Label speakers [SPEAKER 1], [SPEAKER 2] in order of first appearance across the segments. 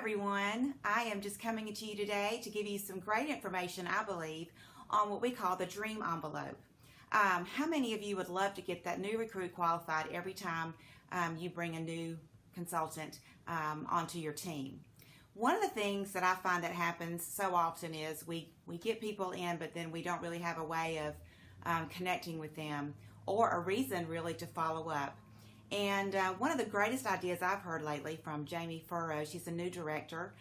[SPEAKER 1] everyone. I am just coming to you today to give you some great information, I believe, on what we call the Dream Envelope. How many of you would love to get that new recruit qualified every time you bring a new consultant onto your team? One of the things that I find that happens so often is we get people in, but then we don't really have a way of connecting with them or a reason really to follow up. And one of the greatest ideas I've heard lately from Jamie Furrow, she's a new director,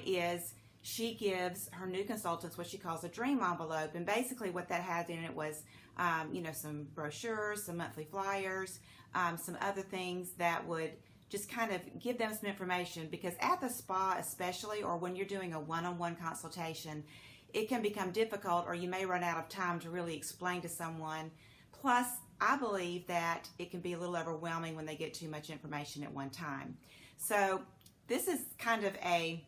[SPEAKER 1] is she gives her new consultants what she calls a dream envelope. And basically what that had in it was, some brochures, some monthly flyers, some other things that would just kind of give them some information, because at the spa especially, or when you're doing a one-on-one consultation, it can become difficult, or you may run out of time to really explain to someone. Plus, I believe that it can be a little overwhelming when they get too much information at one time. So this is kind of a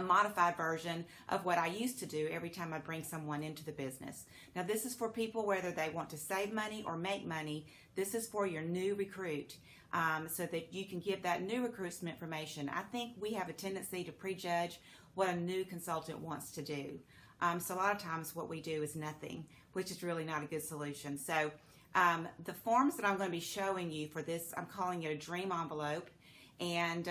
[SPEAKER 1] modified version of what I used to do every time I bring someone into the business. Now this is for people whether they want to save money or make money. This is for your new recruit, so that you can give that new recruit some information. I think we have a tendency to prejudge what a new consultant wants to do. So a lot of times what we do is nothing, which is really not a good solution. So the forms that I'm going to be showing you for this, I'm calling it a dream envelope, and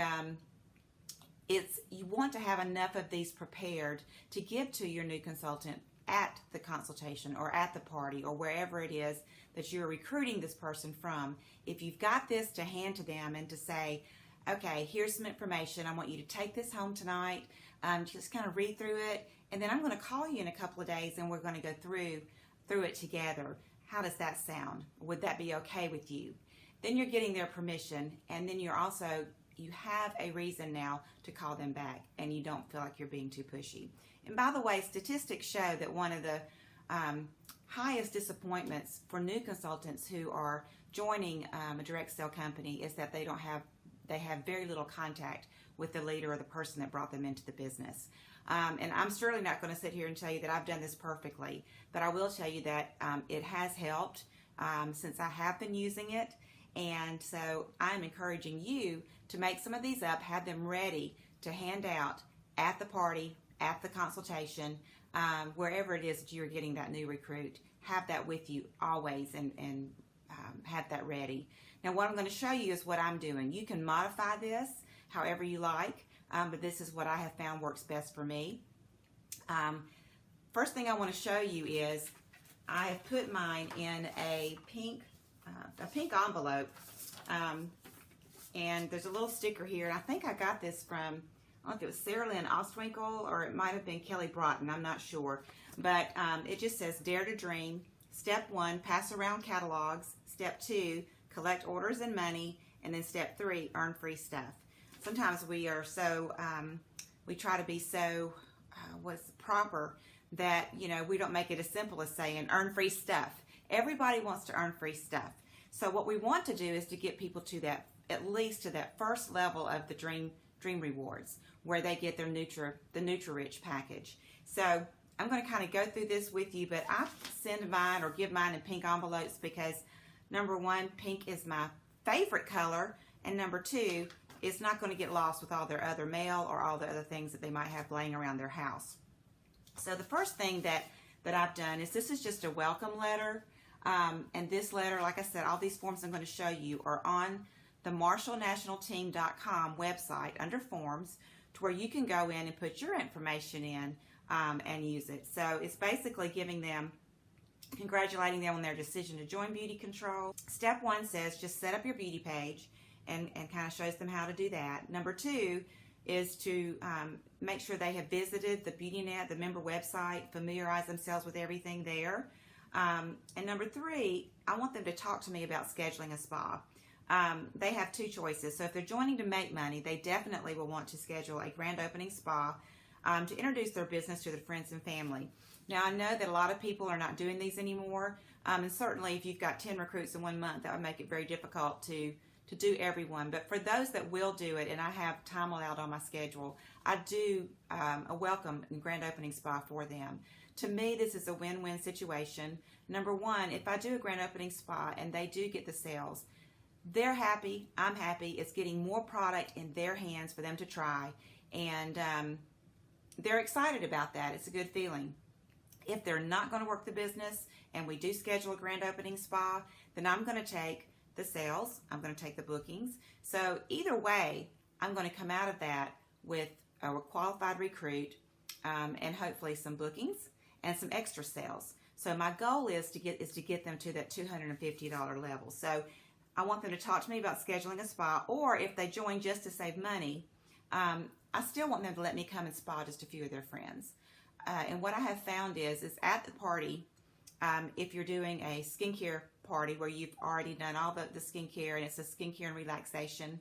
[SPEAKER 1] you want to have enough of these prepared to give to your new consultant at the consultation or at the party or wherever it is that you're recruiting this person from. If you've got this to hand to them and to say, okay, here's some information, I want you to take this home tonight, just kind of read through it, and then I'm going to call you in a couple of days and we're going to go through it together. How does that sound? Would that be okay with you? Then you're getting their permission, and then you have a reason now to call them back, and you don't feel like you're being too pushy. And by the way, statistics show that one of the highest disappointments for new consultants who are joining a direct sale company is that they have very little contact with the leader or the person that brought them into the business. And I'm certainly not going to sit here and tell you that I've done this perfectly, but I will tell you that it has helped since I have been using it. And so I'm encouraging you to make some of these up, have them ready to hand out at the party, at the consultation, wherever it is that you're getting that new recruit. Have that with you always, and have that ready. Now what I'm going to show you is what I'm doing. You can modify this however you like, but this is what I have found works best for me. First thing I want to show you is I have put mine in a pink envelope, and there's a little sticker here, and I think I got this from, I don't know if it was Sarah Lynn Ostwinkle or it might have been Kelly Broughton, I'm not sure, but it just says Dare to Dream. Step 1, pass around catalogs. Step 2, collect orders and money. And then step 3, earn free stuff. Sometimes we are so, we try to be so, what's proper, that, we don't make it as simple as saying earn free stuff. Everybody wants to earn free stuff. So what we want to do is to get people to that, at least to that first level of the Dream Rewards, where they get their the Nutri-Rich package. So I'm going to kind of go through this with you, but I send mine or give mine in pink envelopes because, number one, pink is my favorite color, and number two, it's not going to get lost with all their other mail or all the other things that they might have laying around their house. So the first thing that I've done is this is just a welcome letter, and this letter, like I said, all these forms I'm going to show you are on the MarshallNationalTeam.com website under forms, to where you can go in and put your information in and use it. So it's basically congratulating them on their decision to join Beauty Control. Step 1 says just set up your beauty page, and kind of shows them how to do that. Number 2 is to make sure they have visited the BeautyNet, the member website, familiarize themselves with everything there. And number 3, I want them to talk to me about scheduling a spa. They have 2 choices. So if they're joining to make money, they definitely will want to schedule a grand opening spa to introduce their business to their friends and family. Now I know that a lot of people are not doing these anymore, and certainly if you've got 10 recruits in 1 month, that would make it very difficult to do everyone. But for those that will do it, and I have time allowed on my schedule, I do a welcome and grand opening spa for them. To me, this is a win-win situation. Number one, if I do a grand opening spa and they do get the sales, they're happy, I'm happy. It's getting more product in their hands for them to try, and they're excited about that. It's a good feeling. If they're not going to work the business and we do schedule a grand opening spa, then I'm going to take the sales, I'm going to take the bookings. So either way, I'm going to come out of that with a qualified recruit and hopefully some bookings and some extra sales. So my goal is to get them to that $250 level. So I want them to talk to me about scheduling a spa, or if they join just to save money, I still want them to let me come and spa just a few of their friends. And what I have found is at the party, if you're doing a skincare party where you've already done all the skincare and it's a skincare and relaxation,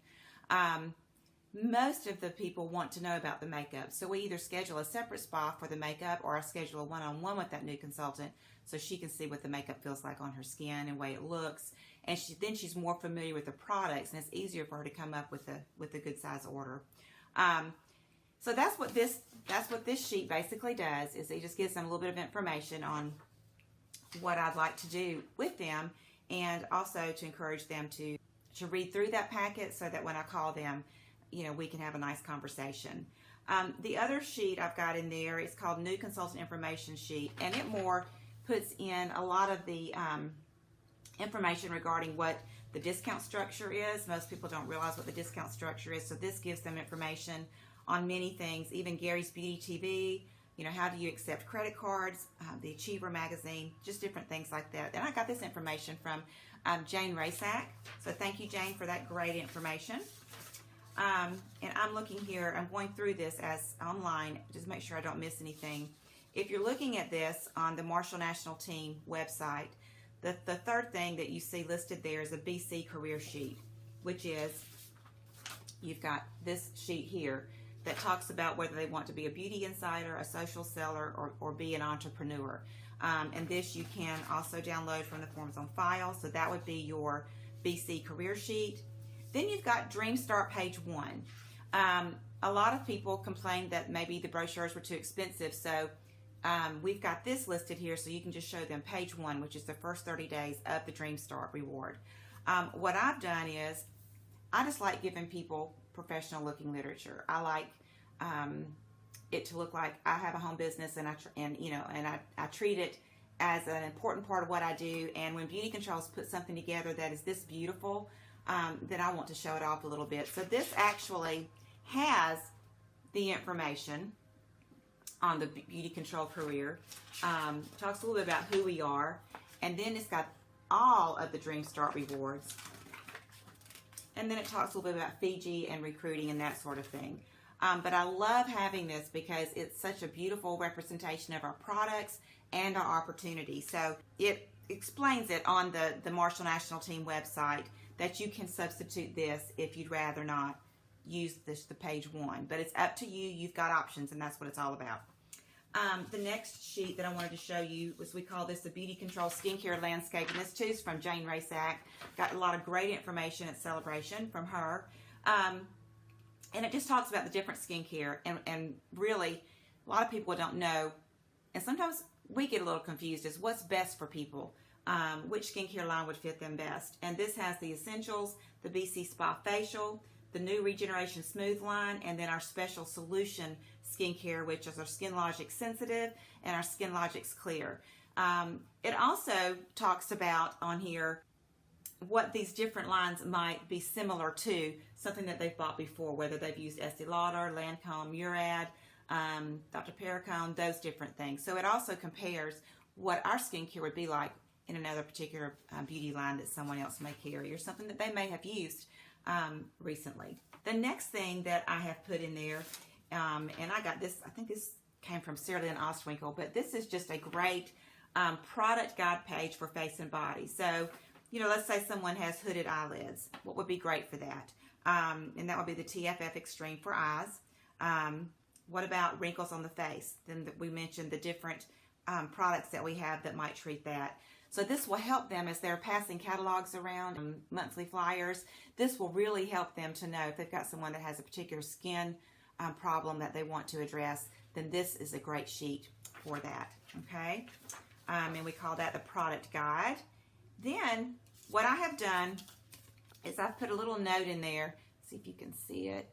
[SPEAKER 1] most of the people want to know about the makeup. So we either schedule a separate spa for the makeup, or I schedule a one-on-one with that new consultant so she can see what the makeup feels like on her skin and the way it looks. And then she's more familiar with the products, and it's easier for her to come up with a good size order. So that's what this sheet basically does, is it just gives them a little bit of information on what I'd like to do with them, and also to encourage them to read through that packet so that when I call them, we can have a nice conversation. The other sheet I've got in there is called New Consultant Information Sheet, and it more puts in a lot of the information regarding what the discount structure is. Most people don't realize what the discount structure is, so this gives them information on many things, even Gary's Beauty TV, how do you accept credit cards, the Achiever magazine, just different things like that. And I got this information from Jane Rasak, so thank you, Jane, for that great information. And I'm looking here, I'm going through this as online, just make sure I don't miss anything. If you're looking at this on the Marshall National Team website, the third thing that you see listed there is a BC career sheet, which is, you've got this sheet here that talks about whether they want to be a beauty insider, a social seller, or be an entrepreneur. And this you can also download from the Forms on File, so that would be your BC career sheet. Then you've got Dream Start page 1. A lot of people complained that maybe the brochures were too expensive, so we've got this listed here so you can just show them page 1, which is the first 30 days of the Dream Start reward. What I've done is, I just like giving people professional looking literature. I like it to look like I have a home business, and I treat it as an important part of what I do. And when Beauty Controls put something together that is this beautiful, then I want to show it off a little bit. So this actually has the information on the Beauty Control career. Talks a little bit about who we are, and then it's got all of the Dream Start rewards. And then it talks a little bit about Fiji and recruiting and that sort of thing. But I love having this because it's such a beautiful representation of our products and our opportunities. So it explains it on the Marshall National Team website that you can substitute this if you'd rather not use the page 1. But it's up to you. You've got options, and that's what it's all about. The next sheet that I wanted to show you was, we call this the Beauty Control Skincare Landscape, and this too is from Jane Rasak. Got a lot of great information at Celebration from her. And it just talks about the different skincare, and really, a lot of people don't know, and sometimes we get a little confused as what's best for people, which skincare line would fit them best. And this has the Essentials, the BC Spa Facial, the new Regeneration Smooth line, and then our Special Solution skincare, which is our SkinLogic Sensitive and our SkinLogic Clear. It also talks about on here what these different lines might be similar to, something that they've bought before, whether they've used Estee Lauder, Lancome, Murad, Dr. Perricone, those different things. So it also compares what our skincare would be like in another particular beauty line that someone else may carry, or something that they may have used recently. The next thing that I have put in there, and I got this, I think this came from Sarah Lynn Ostwinkle, but this is just a great product guide page for face and body. So, let's say someone has hooded eyelids. What would be great for that? And that would be the TFF Extreme for eyes. What about wrinkles on the face? Then we mentioned the different products that we have that might treat that. So this will help them as they're passing catalogs around, monthly flyers. This will really help them to know if they've got someone that has a particular skin problem that they want to address, then this is a great sheet for that, okay? And we call that the product guide. Then what I have done is I've put a little note in there. See if you can see it.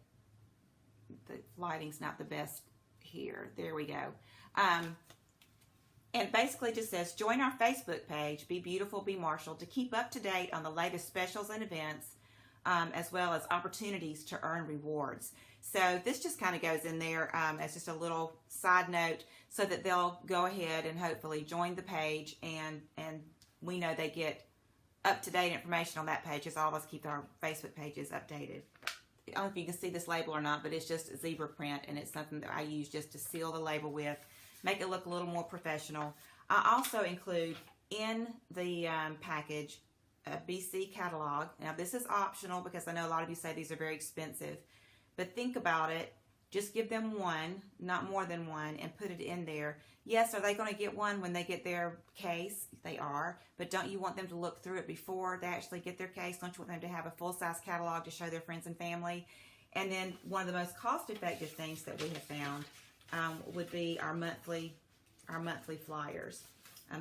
[SPEAKER 1] The lighting's not the best here. There we go. And basically just says, join our Facebook page, Be Beautiful, Be Marshall, to keep up to date on the latest specials and events, as well as opportunities to earn rewards. So this just kind of goes in there as just a little side note so that they'll go ahead and hopefully join the page, and we know they get up-to-date information on that page, as all of us keep our Facebook pages updated. I don't know if you can see this label or not, but it's just zebra print, and it's something that I use just to seal the label with, make it look a little more professional. I also include in the package a BC catalog. Now this is optional because I know a lot of you say these are very expensive, but think about it. Just give them one, not more than one, and put it in there. Yes, are they going to get one when they get their case? They are, but don't you want them to look through it before they actually get their case? Don't you want them to have a full-size catalog to show their friends and family? And then one of the most cost-effective things that we have found would be our monthly flyers.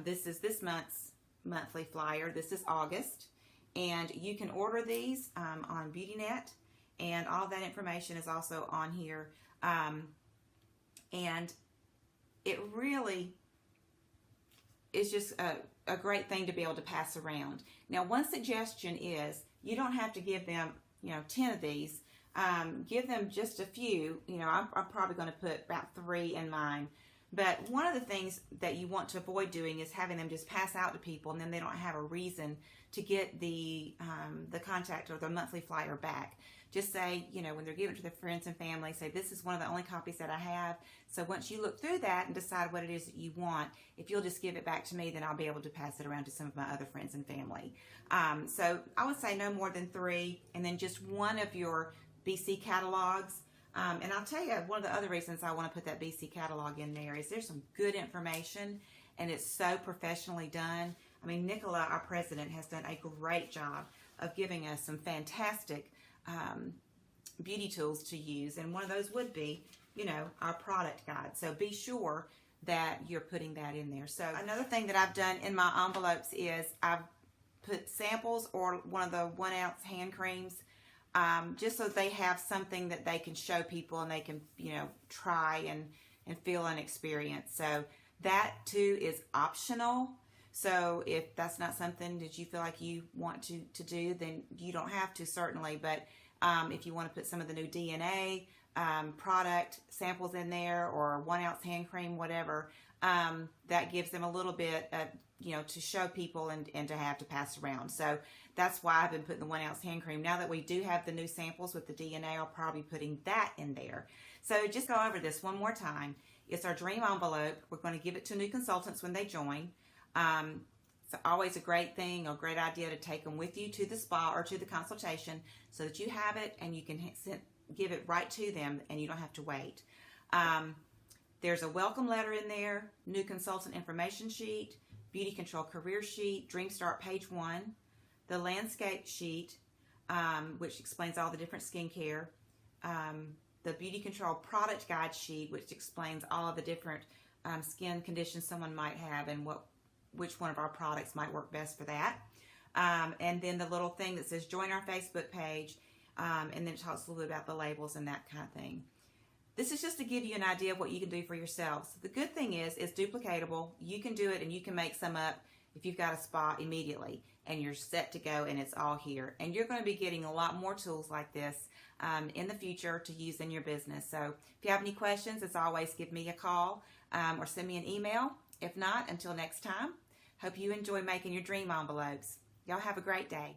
[SPEAKER 1] This is this month's monthly flyer. This is August, and you can order these on BeautyNet, and all that information is also on here. And it really is just a great thing to be able to pass around. Now, one suggestion is you don't have to give them 10 of these. Give them just a few. I'm probably going to put about 3 in mine. But one of the things that you want to avoid doing is having them just pass out to people, and then they don't have a reason to get the contact or the monthly flyer back. Just say, when they're giving it to their friends and family, say, this is one of the only copies that I have. So once you look through that and decide what it is that you want, if you'll just give it back to me, then I'll be able to pass it around to some of my other friends and family. So I would say no more than 3, and then just one of your BC catalogs. And I'll tell you, one of the other reasons I want to put that BC catalog in there is there's some good information, and it's so professionally done. I mean, Nicola, our president, has done a great job of giving us some fantastic beauty tools to use, and one of those would be, our product guide. So be sure that you're putting that in there. So another thing that I've done in my envelopes is I've put samples or one of the 1-ounce hand creams, just so they have something that they can show people and they can, try and feel and experience. So that too is optional. So if that's not something that you feel like you want to do, then you don't have to, certainly. But if you want to put some of the new DNA product samples in there, or 1-ounce hand cream, whatever, that gives them a little bit of, to show people and to have to pass around. So that's why I've been putting the 1-ounce hand cream. Now that we do have the new samples with the DNA, I'll probably be putting that in there. So just go over this one more time. It's our dream envelope. We're going to give it to new consultants when they join. It's always a great thing, a great idea to take them with you to the spa or to the consultation so that you have it and you can give it right to them and you don't have to wait. There's a welcome letter in there, new consultant information sheet, beauty control career sheet, Dream Start page 1, the landscape sheet, which explains all the different skincare, the beauty control product guide sheet, which explains all of the different skin conditions someone might have and which one of our products might work best for that. And then the little thing that says join our Facebook page, and then it talks a little bit about the labels and that kind of thing. This is just to give you an idea of what you can do for yourselves. The good thing is it's duplicatable. You can do it, and you can make some up if you've got a spa immediately, and you're set to go, and it's all here. And you're going to be getting a lot more tools like this in the future to use in your business. So if you have any questions, as always, give me a call or send me an email. If not, until next time, hope you enjoy making your dream envelopes. Y'all have a great day.